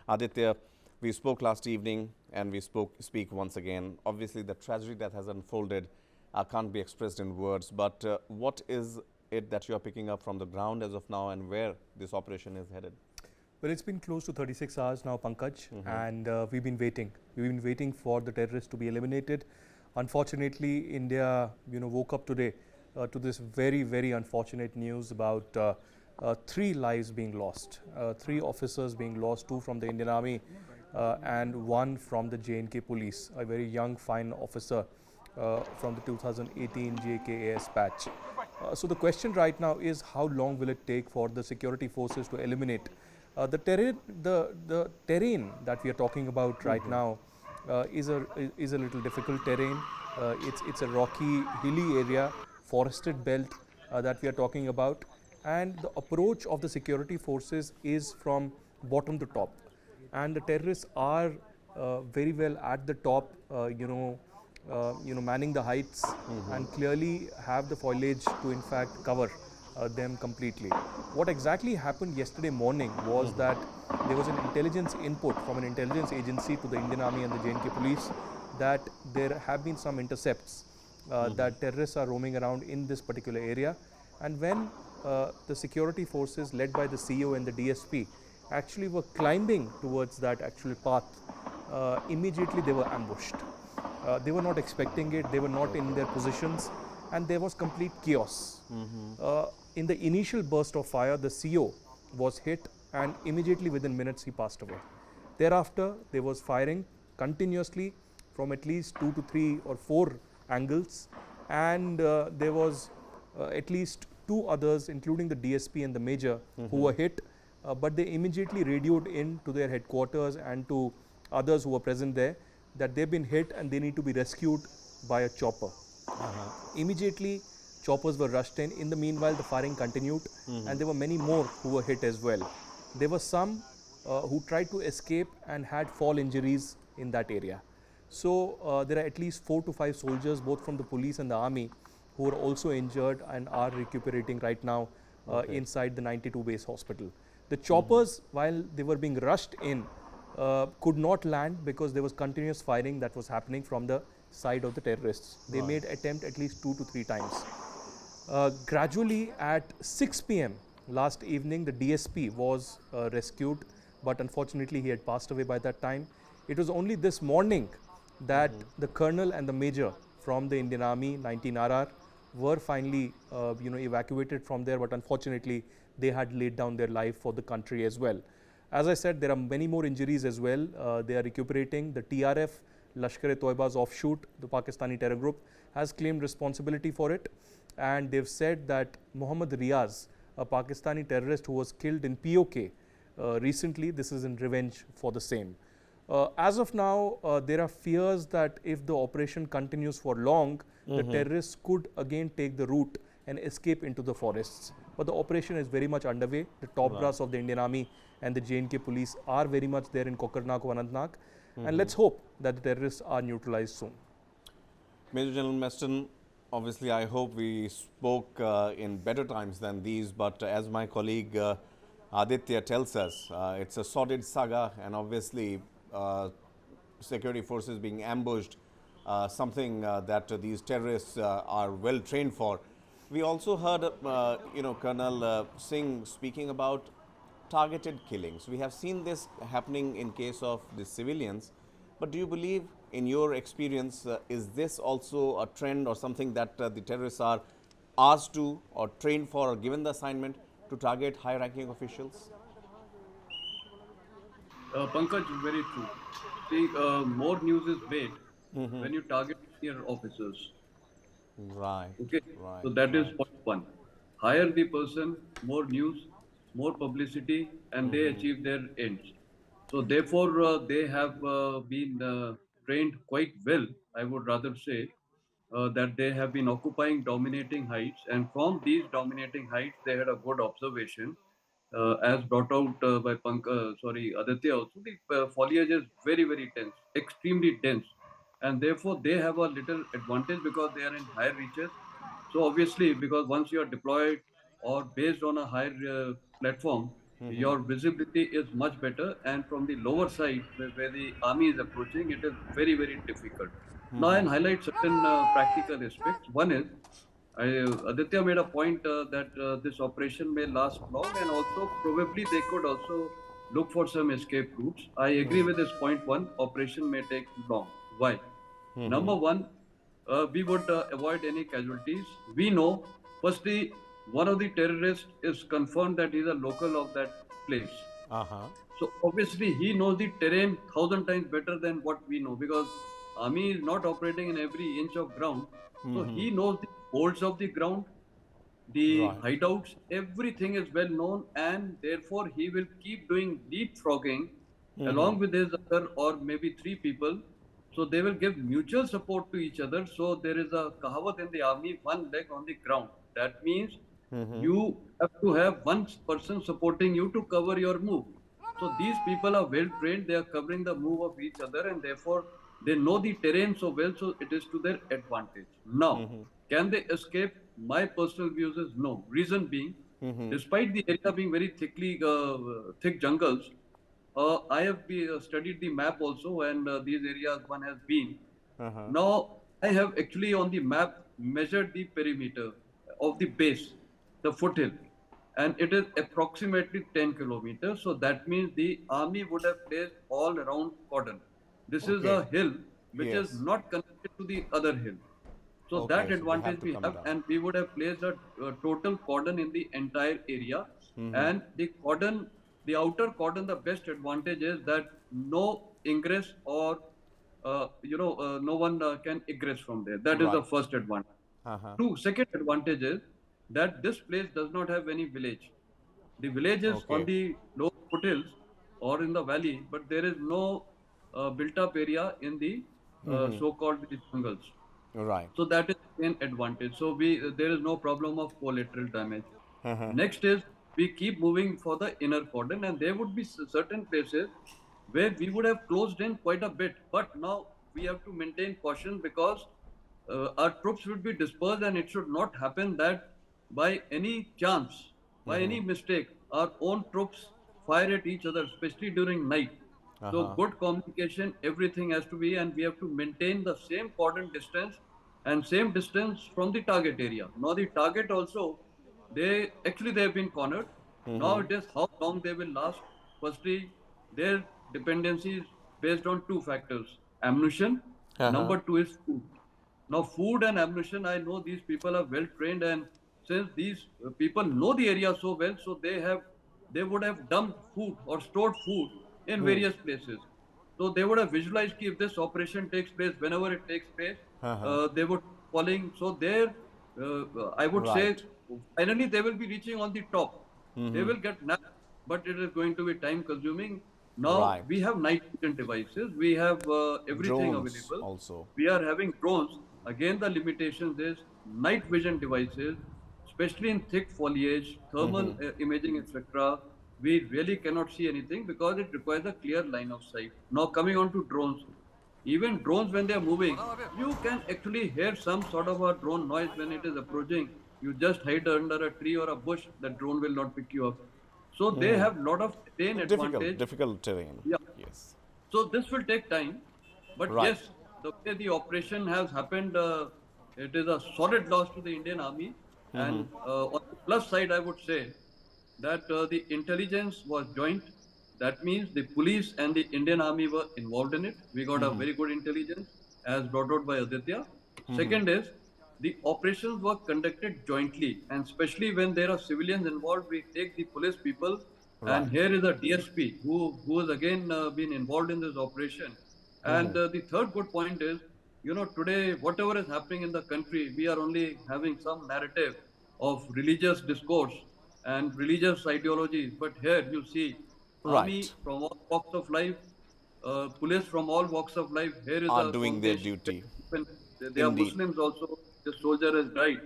Aditya, we spoke last evening and we speak once again. Obviously, the tragedy that has unfolded can't be expressed in words, but what is it that you are picking up from the ground as of now and where this operation is headed? Well, it's been close to 36 hours now, Pankaj, and we've been waiting. We've been waiting for the terrorists to be eliminated. Unfortunately, India, woke up today to this very, very unfortunate news about 3 lives being lost, 3 officers being lost, 2 from the Indian Army and 1 from the J&K police, a very young, fine officer from the 2018 JKAS batch. So the question right now is how long will it take for the security forces to eliminate the terrain that we are talking about right now is a little difficult terrain. It's a rocky, hilly area, forested belt that we are talking about, and the approach of the security forces is from bottom to top, and the terrorists are very well at the top, manning the heights and clearly have the foliage to in fact cover them completely. What exactly happened yesterday morning was that there was an intelligence input from an intelligence agency to the Indian Army and the J&K police that there have been some intercepts that terrorists are roaming around in this particular area, and when the security forces led by the CEO and the DSP actually were climbing towards that actual path, immediately they were ambushed. They were not expecting it, they were not in their positions, and there was complete chaos. In the initial burst of fire, the CEO was hit, and immediately within minutes he passed away. Thereafter, there was firing continuously from at least 2 to 3 or 4 angles, and there was at least 2 others, including the DSP and the major, who were hit, but they immediately radioed in to their headquarters and to others who were present there that they've been hit and they need to be rescued by a chopper. Immediately, choppers were rushed in. In the meanwhile, the firing continued, and there were many more who were hit as well. There were some who tried to escape and had fall injuries in that area. So there are at least 4 to 5 soldiers, both from the police and the army, who are also injured and are recuperating right now inside the 92 base hospital. The choppers, while they were being rushed in, could not land because there was continuous firing that was happening from the side of the terrorists. They made attempt at least 2 to 3 times. Gradually at 6 p.m. last evening, the DSP was rescued, but unfortunately he had passed away by that time. It was only this morning that the colonel and the major from the Indian Army, 19RR, were finally evacuated from there, but unfortunately they had laid down their life for the country as well. As I said, there are many more injuries as well. They are recuperating. The TRF, Lashkar E Taiba's offshoot, the Pakistani terror group, has claimed responsibility for it. And they've said that Mohammed Riaz, a Pakistani terrorist who was killed in POK recently, this is in revenge for the same. As of now, there are fears that if the operation continues for long, the terrorists could again take the route and escape into the forests. But the operation is very much underway. The top brass of the Indian Army and the J&K police are very much there in Kokernag, Anantnag. And let's hope that the terrorists are neutralized soon. Major General Meston, obviously I hope we spoke in better times than these, but as my colleague Aditya tells us, it's a sordid saga, and obviously security forces being ambushed, something that these terrorists are well trained for. We also heard, Colonel Singh speaking about targeted killings. We have seen this happening in case of the civilians, but do you believe, in your experience, is this also a trend or something that the terrorists are asked to or trained for or given the assignment to target high-ranking officials? Pankaj, very true. See, more news is made when you target senior officers. Right, Okay, right, so that is right. point one. Hire the person, more news, more publicity, and they achieve their ends. So therefore, they have been trained quite well. I would rather say that they have been occupying dominating heights, and from these dominating heights, they had a good observation, as brought out by Aditya. Also, the foliage is very, very dense, extremely dense, and therefore they have a little advantage because they are in higher reaches. So obviously, because once you are deployed or based on a higher platform, your visibility is much better, and from the lower side where the army is approaching, it is very, very difficult. Now I'll highlight certain practical aspects. One is, Aditya made a point that this operation may last long, and also probably they could also look for some escape routes. I agree with this point. One, operation may take long. Why? Number one, we would avoid any casualties. We know, firstly, one of the terrorists is confirmed that he's a local of that place. Uh-huh. So obviously he knows the terrain 1,000 times better than what we know, because army is not operating in every inch of ground. So he knows the folds of the ground, the Right. hideouts, everything is well known, and therefore he will keep doing leapfrogging along with his other or maybe three people. So they will give mutual support to each other. So there is a kahavat in the army, one leg on the ground. That means you have to have one person supporting you to cover your move. So these people are well trained, they are covering the move of each other, and therefore they know the terrain so well, so it is to their advantage. Now, can they escape? My personal views is no. Reason being, despite the area being very thick jungles, I have studied the map also, and these areas one has been. Now, I have actually on the map measured the perimeter of the base, the foothill, and it is approximately 10 kilometers. So that means the army would have placed all around cordon. This is Okay. a hill which is Yes. not connected to the other hill. So Okay, that so they have advantage to we come have, down. and we would have placed a total cordon in the entire area. And the cordon, the outer cordon, the best advantage is that no ingress or no one can egress from there. That is the Right. first advantage. Uh-huh. Two, second advantage is that this place does not have any village. The village is on Okay. the low foothills or in the valley, but there is no built-up area in the so-called jungles. Right. So that is an advantage. So we there is no problem of collateral damage. Next is we keep moving for the inner cordon, and there would be certain places where we would have closed in quite a bit, but now we have to maintain caution, because our troops would be dispersed, and it should not happen that by any chance, by any mistake, our own troops fire at each other, especially during night. So Uh-huh. good communication, everything has to be, and we have to maintain the same cordon distance and same distance from the target area. Now the target also, they have been cornered. Now it is how long they will last. Firstly, their dependency is based on two factors: ammunition. Uh-huh. Number two is food. Now, food and ammunition, I know these people are well trained, and since these people know the area so well, so they would have dumped food or stored food in various places. So they would have visualized if this operation takes place, whenever it takes place, Uh-huh. they would falling. So there, I would say, Right. finally they will be reaching on the top. They will get napped, but it is going to be time consuming. Now we Right. have night vision devices, we have everything Drones available. also. We are having drones. Again, the limitations is night vision devices, especially in thick foliage, thermal imaging, etc. We really cannot see anything because it requires a clear line of sight. Now, coming on to drones, even drones when they are moving, you can actually hear some sort of a drone noise when it is approaching. You just hide under a tree or a bush, the drone will not pick you up. So they have lot of terrain Difficult, advantage. difficult terrain. Yeah. Yes. So this will take time, but Right. yes, the way the operation has happened, it is a solid loss to the Indian Army. And on the plus side, I would say that the intelligence was joint. That means the police and the Indian Army were involved in it. We got a very good intelligence, as brought out by Aditya. Second is the operations were conducted jointly, and especially when there are civilians involved, we take the police people. And Right. here is a DSP who has again been involved in this operation. And the third good point is, today whatever is happening in the country, we are only having some narrative of religious discourse and religious ideologies. But here you see Right. army from all walks of life, police from all walks of life. Here is Are a doing their congregation duty. where they are Indeed. Muslims also. The soldier has died.